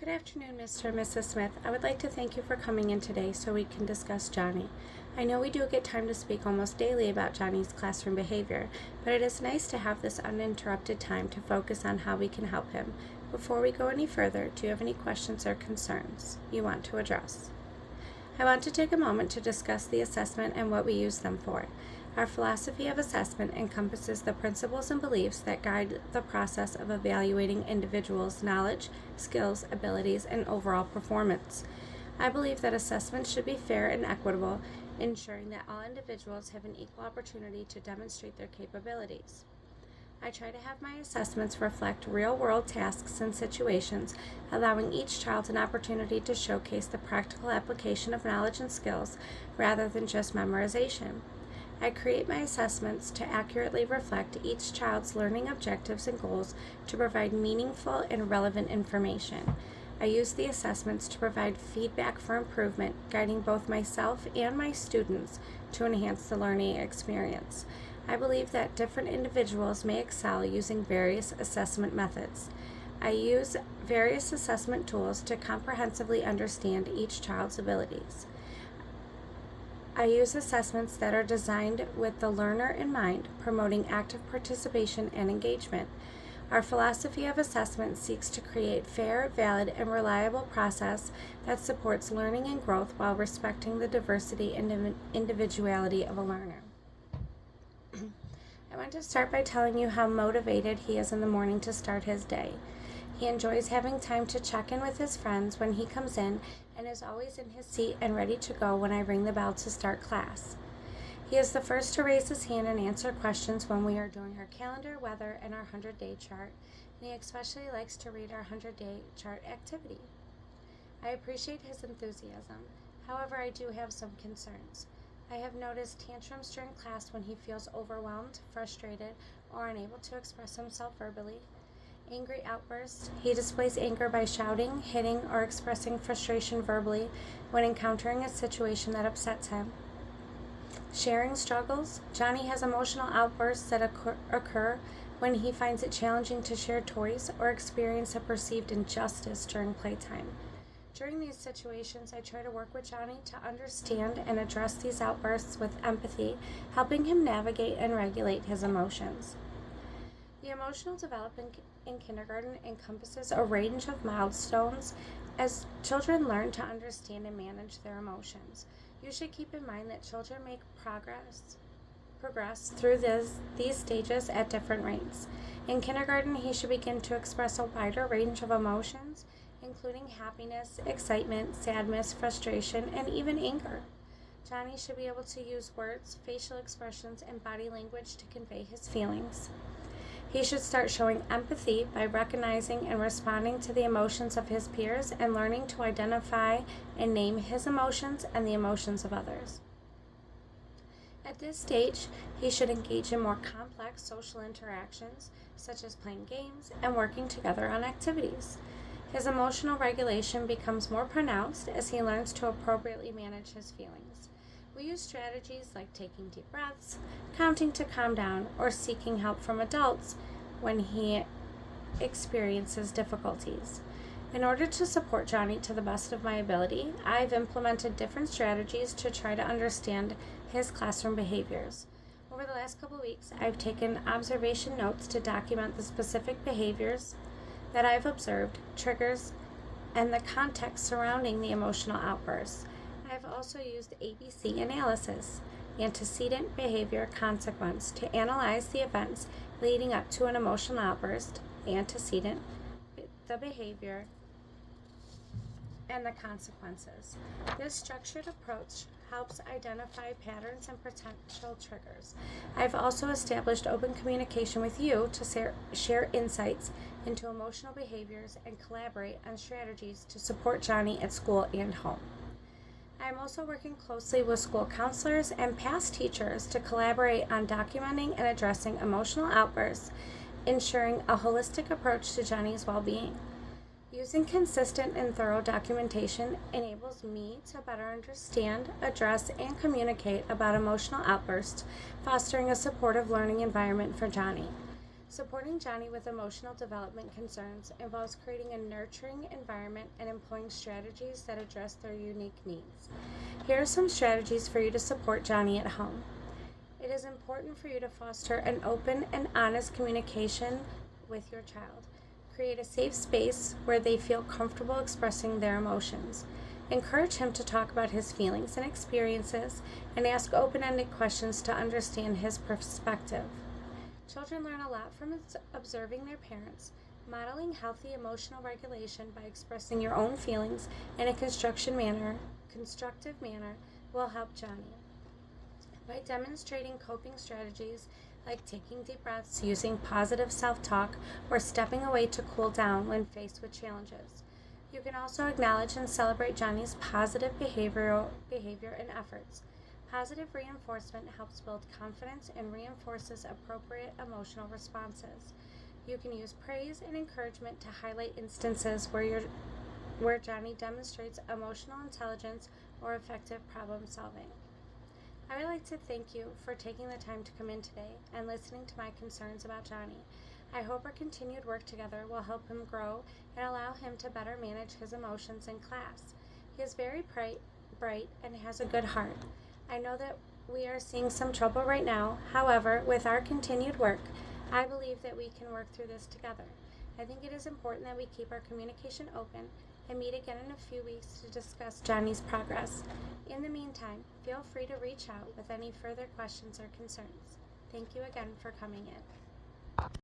Good afternoon, Mr. and Mrs. Smith. I would like to thank you for coming in today so we can discuss Johnny. I know we do get time to speak almost daily about Johnny's classroom behavior, but it is nice to have this uninterrupted time to focus on how we can help him. Before we go any further, do you have any questions or concerns you want to address? I want to take a moment to discuss the assessment and what we use them for. Our philosophy of assessment encompasses the principles and beliefs that guide the process of evaluating individuals' knowledge, skills, abilities, and overall performance. I believe that assessment should be fair and equitable, ensuring that all individuals have an equal opportunity to demonstrate their capabilities. I try to have my assessments reflect real-world tasks and situations, allowing each child an opportunity to showcase the practical application of knowledge and skills rather than just memorization. I create my assessments to accurately reflect each child's learning objectives and goals to provide meaningful and relevant information. I use the assessments to provide feedback for improvement, guiding both myself and my students to enhance the learning experience. I believe that different individuals may excel using various assessment methods. I use various assessment tools to comprehensively understand each child's abilities. I use assessments that are designed with the learner in mind, promoting active participation and engagement. Our philosophy of assessment seeks to create fair, valid, and reliable process that supports learning and growth while respecting the diversity and individuality of a learner. I want to start by telling you how motivated he is in the morning to start his day. He enjoys having time to check in with his friends when he comes in and is always in his seat and ready to go when I ring the bell to start class. He is the first to raise his hand and answer questions when we are doing our calendar, weather, and our 100-day chart, and he especially likes to read our 100-day chart activity. I appreciate his enthusiasm. However, I do have some concerns. I have noticed tantrums during class when he feels overwhelmed, frustrated, or unable to express himself verbally. Angry outbursts. He displays anger by shouting, hitting, or expressing frustration verbally when encountering a situation that upsets him. Sharing struggles. Johnny has emotional outbursts that occur when he finds it challenging to share toys or experience a perceived injustice during playtime. During these situations, I try to work with Johnny to understand and address these outbursts with empathy, helping him navigate and regulate his emotions. The emotional development in kindergarten encompasses a range of milestones as children learn to understand and manage their emotions. You should keep in mind that children make progress through these stages at different rates. In kindergarten, he should begin to express a wider range of emotions, including happiness, excitement, sadness, frustration, and even anger. Johnny should be able to use words, facial expressions, and body language to convey his feelings. He should start showing empathy by recognizing and responding to the emotions of his peers and learning to identify and name his emotions and the emotions of others. At this stage, he should engage in more complex social interactions, such as playing games and working together on activities. His emotional regulation becomes more pronounced as he learns to appropriately manage his feelings. We use strategies like taking deep breaths, counting to calm down, or seeking help from adults when he experiences difficulties. In order to support Johnny to the best of my ability, I've implemented different strategies to try to understand his classroom behaviors. Over the last couple weeks, I've taken observation notes to document the specific behaviors that I've observed, triggers, and the context surrounding the emotional outbursts. I've also used ABC analysis, antecedent behavior consequence, to analyze the events leading up to an emotional outburst, antecedent, the behavior, and the consequences. This structured approach helps identify patterns and potential triggers. I've also established open communication with you to share insights into emotional behaviors and collaborate on strategies to support Johnny at school and home. I am also working closely with school counselors and past teachers to collaborate on documenting and addressing emotional outbursts, ensuring a holistic approach to Johnny's well-being. Using consistent and thorough documentation enables me to better understand, address, and communicate about emotional outbursts, fostering a supportive learning environment for Johnny. Supporting Johnny with emotional development concerns involves creating a nurturing environment and employing strategies that address their unique needs. Here are some strategies for you to support Johnny at home. It is important for you to foster an open and honest communication with your child. Create a safe space where they feel comfortable expressing their emotions. Encourage him to talk about his feelings and experiences and ask open-ended questions to understand his perspective. Children learn a lot from observing their parents. Modeling healthy emotional regulation by expressing your own feelings in a constructive manner will help Johnny. By demonstrating coping strategies like taking deep breaths, using positive self-talk, or stepping away to cool down when faced with challenges. You can also acknowledge and celebrate Johnny's positive behavior and efforts. Positive reinforcement helps build confidence and reinforces appropriate emotional responses. You can use praise and encouragement to highlight instances where Johnny demonstrates emotional intelligence or effective problem solving. I would like to thank you for taking the time to come in today and listening to my concerns about Johnny. I hope our continued work together will help him grow and allow him to better manage his emotions in class. He is very bright and has a good heart. I know that we are seeing some trouble right now. However, with our continued work, I believe that we can work through this together. I think it is important that we keep our communication open and meet again in a few weeks to discuss Johnny's progress. In the meantime, feel free to reach out with any further questions or concerns. Thank you again for coming in.